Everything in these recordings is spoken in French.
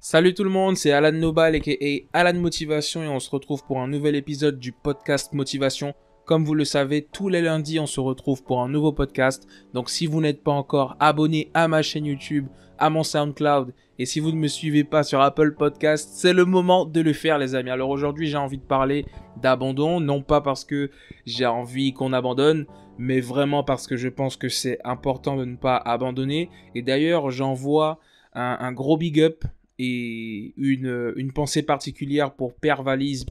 Salut tout le monde, c'est Alan Nobal aka Alan Motivation et on se retrouve pour un nouvel épisode du podcast Motivation. Comme vous le savez, tous les lundis on se retrouve pour un nouveau podcast. Donc si vous n'êtes pas encore abonné à ma chaîne YouTube, à mon SoundCloud et si vous ne me suivez pas sur Apple Podcast, c'est le moment de le faire les amis. Alors aujourd'hui j'ai envie de parler d'abandon, non pas parce que j'ai envie qu'on abandonne, mais vraiment parce que je pense que c'est important de ne pas abandonner. Et d'ailleurs j'envoie un gros big up et une pensée particulière pour Père Valise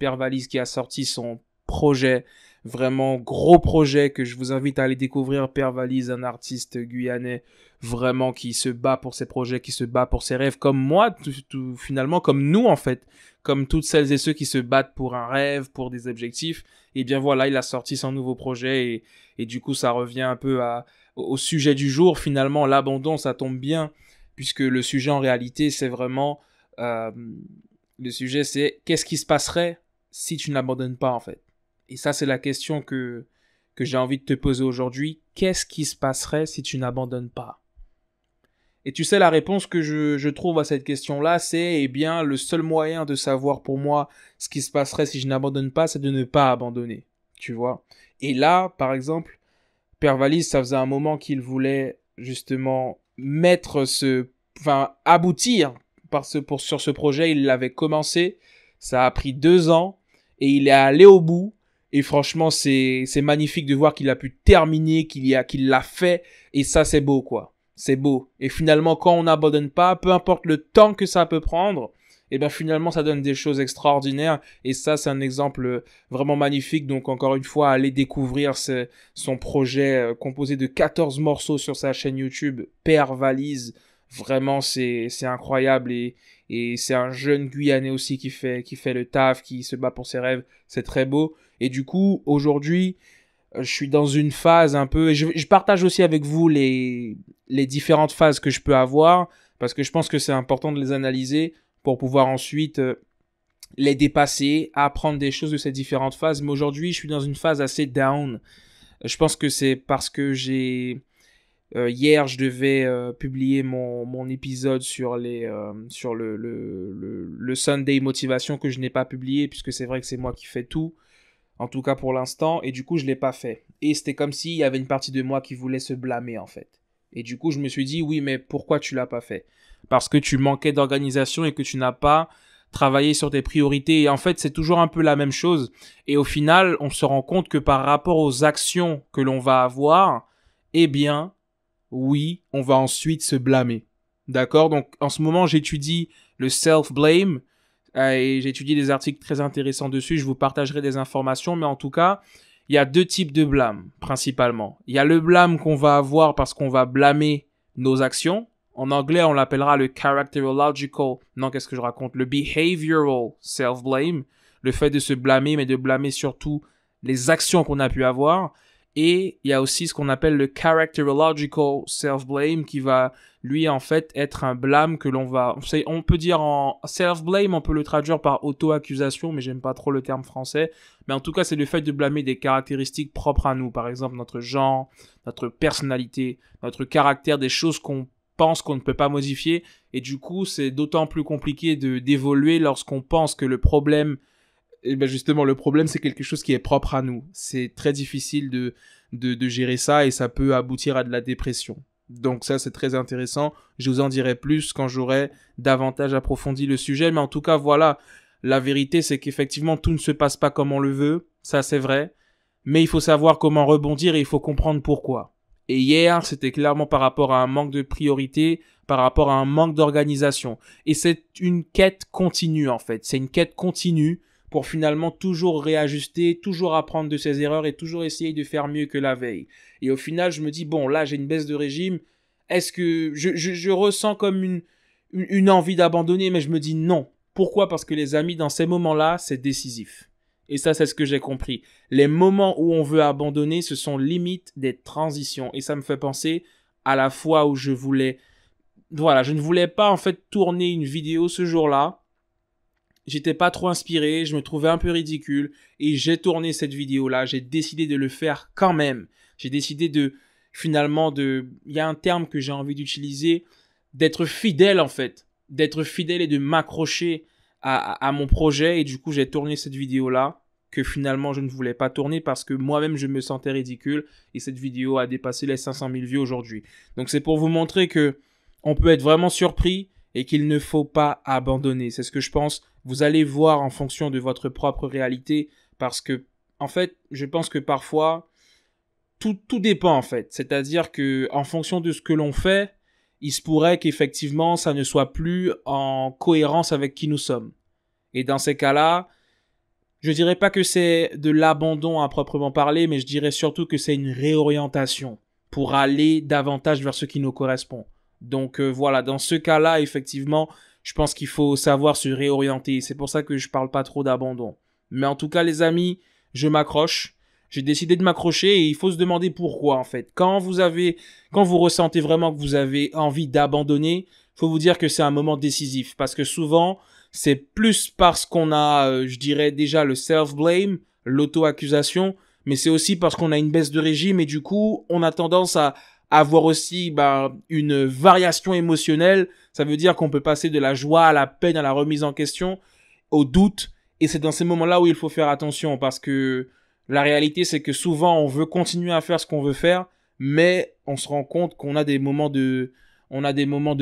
qui a sorti son projet, vraiment gros projet que je vous invite à aller découvrir. Père Valise, un artiste guyanais vraiment qui se bat pour ses projets, qui se bat pour ses rêves, comme moi, finalement, comme nous en fait, comme toutes celles et ceux qui se battent pour un rêve, pour des objectifs. Et bien voilà, il a sorti son nouveau projet et du coup ça revient un peu au sujet du jour. Finalement, l'abandon, ça tombe bien puisque le sujet en réalité c'est vraiment le sujet c'est qu'est-ce qui se passerait si tu n'abandonnes pas en fait. Et ça c'est la question que j'ai envie de te poser aujourd'hui. Qu'est-ce qui se passerait si tu n'abandonnes pas? Et tu sais, la réponse que je trouve à cette question-là, c'est, eh bien, le seul moyen de savoir pour moi ce qui se passerait si je n'abandonne pas, c'est de ne pas abandonner. Tu vois? Et là, par exemple, Père Valise, ça faisait un moment qu'il voulait justement aboutir sur ce projet. Il l'avait commencé, ça a pris 2 ans et il est allé au bout. Et franchement, c'est magnifique de voir qu'il a pu terminer, qu'il l'a fait. Et ça, c'est beau, quoi. C'est beau. Et finalement, quand on n'abandonne pas, peu importe le temps que ça peut prendre, et bien finalement, ça donne des choses extraordinaires. Et ça, c'est un exemple vraiment magnifique. Donc, encore une fois, allez découvrir son projet composé de 14 morceaux sur sa chaîne YouTube, Père Valise. Vraiment, c'est incroyable et c'est un jeune Guyanais aussi qui fait le taf, qui se bat pour ses rêves. C'est très beau. Et du coup, aujourd'hui, je suis dans une phase un peu... Et je partage aussi avec vous les différentes phases que je peux avoir parce que je pense que c'est important de les analyser pour pouvoir ensuite les dépasser, apprendre des choses de ces différentes phases. Mais aujourd'hui, je suis dans une phase assez down. Je pense que c'est parce que hier, je devais publier mon épisode sur le Sunday Motivation que je n'ai pas publié, puisque c'est vrai que c'est moi qui fais tout, en tout cas pour l'instant, et du coup, je ne l'ai pas fait. Et c'était comme s'il y avait une partie de moi qui voulait se blâmer, en fait. Et du coup, je me suis dit, oui, mais pourquoi tu l'as pas fait? Parce que tu manquais d'organisation et que tu n'as pas travaillé sur tes priorités. Et en fait, c'est toujours un peu la même chose. Et au final, on se rend compte que par rapport aux actions que l'on va avoir, eh bien, oui, on va ensuite se blâmer. D'accord? Donc, en ce moment, j'étudie le self-blame et j'étudie des articles très intéressants dessus. Je vous partagerai des informations, mais en tout cas, il y a 2 types de blâme, principalement. Il y a le blâme qu'on va avoir parce qu'on va blâmer nos actions. En anglais, on l'appellera le characterological, non, qu'est-ce que je raconte? Le behavioral self-blame. Le fait de se blâmer, mais de blâmer surtout les actions qu'on a pu avoir. Et il y a aussi ce qu'on appelle le characterological self-blame qui va, lui, en fait, être un blâme que l'on va... On peut dire en self-blame, on peut le traduire par auto-accusation, mais j'aime pas trop le terme français. Mais en tout cas, c'est le fait de blâmer des caractéristiques propres à nous. Par exemple, notre genre, notre personnalité, notre caractère, des choses qu'on pense qu'on ne peut pas modifier. Et du coup, c'est d'autant plus compliqué d'évoluer lorsqu'on pense que le problème... Et ben justement, le problème, c'est quelque chose qui est propre à nous. C'est très difficile de gérer ça et ça peut aboutir à de la dépression. Donc ça, c'est très intéressant. Je vous en dirai plus quand j'aurai davantage approfondi le sujet. Mais en tout cas, voilà, la vérité, c'est qu'effectivement, tout ne se passe pas comme on le veut. Ça, c'est vrai. Mais il faut savoir comment rebondir et il faut comprendre pourquoi. Et hier, c'était clairement par rapport à un manque de priorité, par rapport à un manque d'organisation. Et c'est une quête continue, en fait. C'est une quête continue pour finalement toujours réajuster, toujours apprendre de ses erreurs et toujours essayer de faire mieux que la veille. Et au final, je me dis, bon, là, j'ai une baisse de régime. Est-ce que je ressens comme une envie d'abandonner, mais je me dis non. Pourquoi? Parce que les amis, dans ces moments-là, c'est décisif. Et ça, c'est ce que j'ai compris. Les moments où on veut abandonner, ce sont limite des transitions. Et ça me fait penser à la fois où je voulais... Voilà, je ne voulais pas en fait tourner une vidéo ce jour-là. J'étais pas trop inspiré, je me trouvais un peu ridicule et j'ai tourné cette vidéo-là. J'ai décidé de le faire quand même. J'ai décidé il y a un terme que j'ai envie d'utiliser, d'être fidèle en fait. d'être fidèle et de m'accrocher à mon projet. Et du coup, j'ai tourné cette vidéo-là que finalement, je ne voulais pas tourner parce que moi-même, je me sentais ridicule. Et cette vidéo a dépassé les 500 000 vues aujourd'hui. Donc, c'est pour vous montrer que on peut être vraiment surpris et qu'il ne faut pas abandonner. C'est ce que je pense. Vous allez voir en fonction de votre propre réalité parce que, en fait, je pense que parfois, tout dépend en fait. C'est-à-dire que en fonction de ce que l'on fait, il se pourrait qu'effectivement ça ne soit plus en cohérence avec qui nous sommes. Et dans ces cas-là, je dirais pas que c'est de l'abandon à proprement parler, mais je dirais surtout que c'est une réorientation pour aller davantage vers ce qui nous correspond. Donc voilà, dans ce cas-là, effectivement, je pense qu'il faut savoir se réorienter. C'est pour ça que je parle pas trop d'abandon. Mais en tout cas, les amis, je m'accroche. J'ai décidé de m'accrocher et il faut se demander pourquoi en fait. Quand vous ressentez vraiment que vous avez envie d'abandonner, faut vous dire que c'est un moment décisif parce que souvent c'est plus parce qu'on a, je dirais déjà le self-blame, l'auto-accusation, mais c'est aussi parce qu'on a une baisse de régime et du coup on a tendance à avoir aussi une variation émotionnelle. Ça veut dire qu'on peut passer de la joie à la peine, à la remise en question, au doute. Et c'est dans ces moments-là où il faut faire attention parce que la réalité, c'est que souvent, on veut continuer à faire ce qu'on veut faire, mais on se rend compte qu'on a des moments de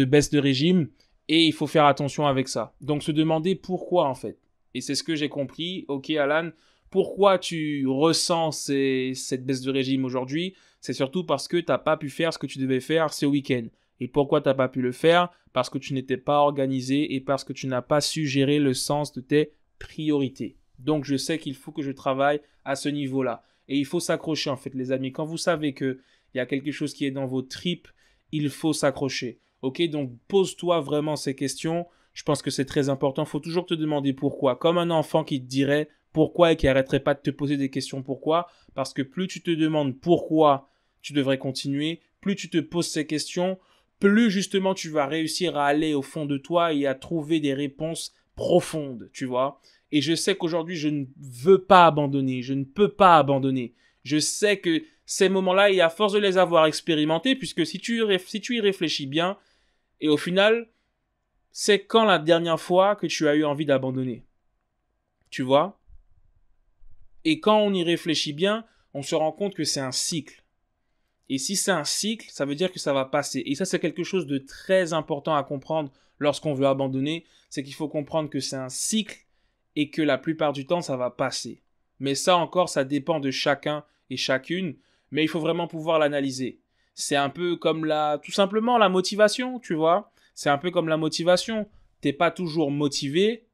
baisse de régime et il faut faire attention avec ça. Donc, se demander pourquoi, en fait. Et c'est ce que j'ai compris. Ok, Alan, pourquoi tu ressens cette baisse de régime aujourd'hui? C'est surtout parce que tu n'as pas pu faire ce que tu devais faire ce week-end. Et pourquoi tu n'as pas pu le faire? Parce que tu n'étais pas organisé et parce que tu n'as pas su gérer le sens de tes priorités. Donc, je sais qu'il faut que je travaille à ce niveau-là. Et il faut s'accrocher, en fait, les amis. Quand vous savez qu'il y a quelque chose qui est dans vos tripes, il faut s'accrocher. Ok, donc pose-toi vraiment ces questions. Je pense que c'est très important. Il faut toujours te demander pourquoi. Comme un enfant qui te dirait pourquoi et qui arrêterait pas de te poser des questions pourquoi. Parce que plus tu te demandes pourquoi tu devrais continuer, plus tu te poses ces questions, plus justement tu vas réussir à aller au fond de toi et à trouver des réponses profondes, tu vois. Et je sais qu'aujourd'hui, je ne veux pas abandonner. Je ne peux pas abandonner. Je sais que ces moments-là, et à force de les avoir expérimentés, puisque si tu y réfléchis bien, et au final, c'est quand la dernière fois que tu as eu envie d'abandonner? Tu vois? Et quand on y réfléchit bien, on se rend compte que c'est un cycle. Et si c'est un cycle, ça veut dire que ça va passer. Et ça, c'est quelque chose de très important à comprendre lorsqu'on veut abandonner. C'est qu'il faut comprendre que c'est un cycle et que la plupart du temps, ça va passer. Mais ça encore, ça dépend de chacun et chacune. Mais il faut vraiment pouvoir l'analyser. C'est un peu comme tout simplement la motivation, tu vois. C'est un peu comme la motivation. T'es pas toujours motivé,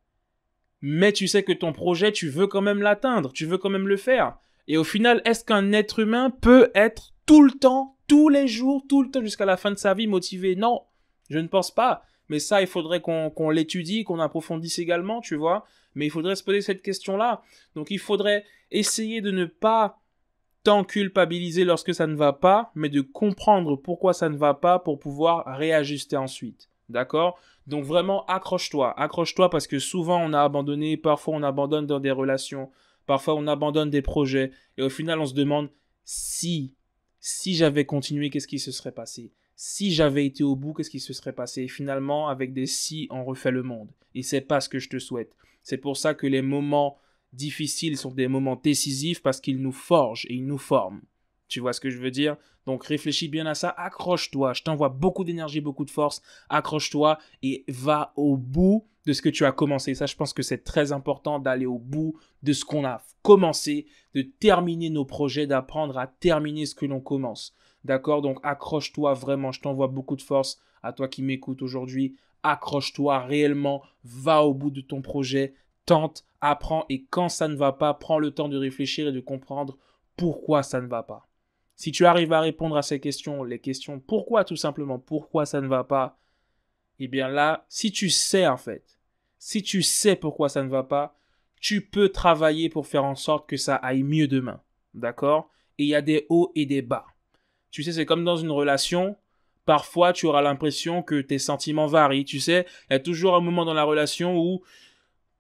mais tu sais que ton projet, tu veux quand même l'atteindre. Tu veux quand même le faire. Et au final, est-ce qu'un être humain peut être tout le temps, tous les jours, tout le temps, jusqu'à la fin de sa vie motivé? Non, je ne pense pas. Mais ça, il faudrait qu'on l'étudie, qu'on approfondisse également, tu vois. Mais il faudrait se poser cette question-là. Donc, il faudrait essayer de ne pas tant culpabiliser lorsque ça ne va pas, mais de comprendre pourquoi ça ne va pas pour pouvoir réajuster ensuite. D'accord? Donc, vraiment, accroche-toi. Accroche-toi parce que souvent, on a abandonné. Parfois, on abandonne dans des relations. Parfois, on abandonne des projets. Et au final, on se demande si j'avais continué, qu'est-ce qui se serait passé? Si j'avais été au bout, qu'est-ce qui se serait passé? Et finalement, avec des si, on refait le monde. Et c'est pas ce que je te souhaite. C'est pour ça que les moments difficiles sont des moments décisifs parce qu'ils nous forgent et ils nous forment. Tu vois ce que je veux dire? Donc réfléchis bien à ça, accroche-toi. Je t'envoie beaucoup d'énergie, beaucoup de force. Accroche-toi et va au bout de ce que tu as commencé. Ça, je pense que c'est très important d'aller au bout de ce qu'on a commencé, de terminer nos projets, d'apprendre à terminer ce que l'on commence. D'accord? Donc accroche-toi vraiment. Je t'envoie beaucoup de force à toi qui m'écoutes aujourd'hui. Accroche-toi réellement. Va au bout de ton projet. Tente, apprends et quand ça ne va pas, prends le temps de réfléchir et de comprendre pourquoi ça ne va pas. Si tu arrives à répondre à ces questions, les questions pourquoi tout simplement, pourquoi ça ne va pas, eh bien là, si tu sais en fait, si tu sais pourquoi ça ne va pas, tu peux travailler pour faire en sorte que ça aille mieux demain. D'accord? Et il y a des hauts et des bas. Tu sais, c'est comme dans une relation. Parfois, tu auras l'impression que tes sentiments varient. Tu sais, il y a toujours un moment dans la relation où,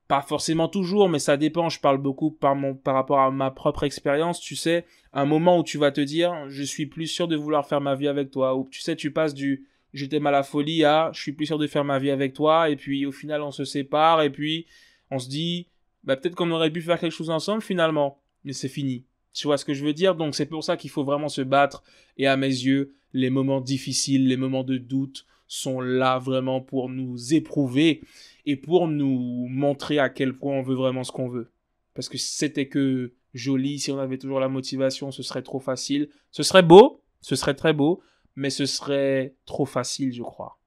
pas forcément toujours, mais ça dépend. Je parle beaucoup par rapport à ma propre expérience. Tu sais, un moment où tu vas te dire, je suis plus sûr de vouloir faire ma vie avec toi. Ou tu sais, tu passes du je t'aime à la folie à je suis plus sûr de faire ma vie avec toi. Et puis au final, on se sépare. Et puis on se dit, bah, peut-être qu'on aurait pu faire quelque chose ensemble finalement. Mais c'est fini. Tu vois ce que je veux dire? Donc c'est pour ça qu'il faut vraiment se battre. Et à mes yeux, les moments difficiles, les moments de doute sont là vraiment pour nous éprouver et pour nous montrer à quel point on veut vraiment ce qu'on veut. Parce que si c'était que joli, si on avait toujours la motivation, ce serait trop facile. Ce serait beau, ce serait très beau, mais ce serait trop facile, je crois.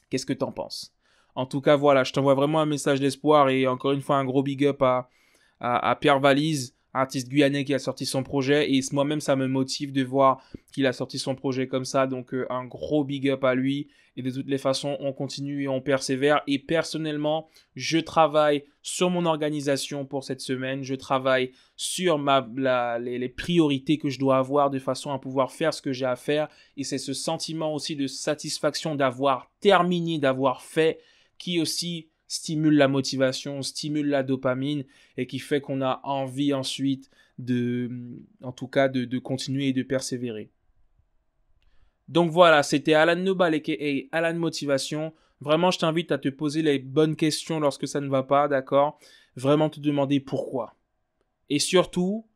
Qu'est-ce que t'en penses? En tout cas, voilà, je t'envoie vraiment un message d'espoir et encore une fois un gros big up à Pierre Valise, artiste guyanais qui a sorti son projet. Et moi-même, ça me motive de voir qu'il a sorti son projet comme ça. Donc, un gros big up à lui. Et de toutes les façons, on continue et on persévère. Et personnellement, je travaille sur mon organisation pour cette semaine. Je travaille sur les priorités que je dois avoir de façon à pouvoir faire ce que j'ai à faire. Et c'est ce sentiment aussi de satisfaction d'avoir terminé, d'avoir fait, qui aussi stimule la motivation, stimule la dopamine et qui fait qu'on a envie ensuite en tout cas, de continuer et de persévérer. Donc voilà, c'était Alan Nobal aka Alan Motivation. Vraiment, je t'invite à te poser les bonnes questions lorsque ça ne va pas, d'accord? Vraiment te demander pourquoi. Et surtout,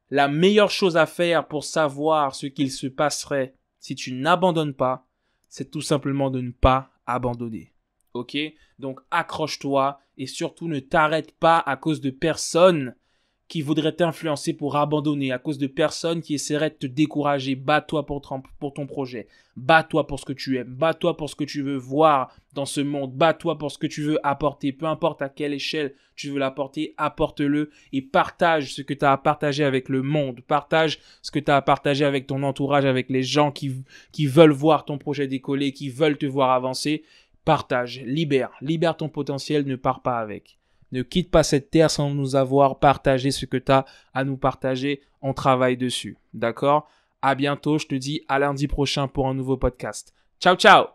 la meilleure chose à faire pour savoir ce qu'il se passerait si tu n'abandonnes pas, c'est tout simplement de ne pas abandonner. Ok? Donc accroche-toi et surtout ne t'arrête pas à cause de personnes qui voudraient t'influencer pour abandonner, à cause de personnes qui essaieraient de te décourager. Bats-toi pour ton projet. Bats-toi pour ce que tu aimes. Bats-toi pour ce que tu veux voir dans ce monde. Bats-toi pour ce que tu veux apporter. Peu importe à quelle échelle tu veux l'apporter, apporte-le et partage ce que tu as à partager avec le monde. Partage ce que tu as à partager avec ton entourage, avec les gens qui veulent voir ton projet décoller, qui veulent te voir avancer. Partage, libère ton potentiel, ne pars pas avec. Ne quitte pas cette terre sans nous avoir partagé ce que tu as à nous partager. On travaille dessus. D'accord? À bientôt. Je te dis à lundi prochain pour un nouveau podcast. Ciao, ciao!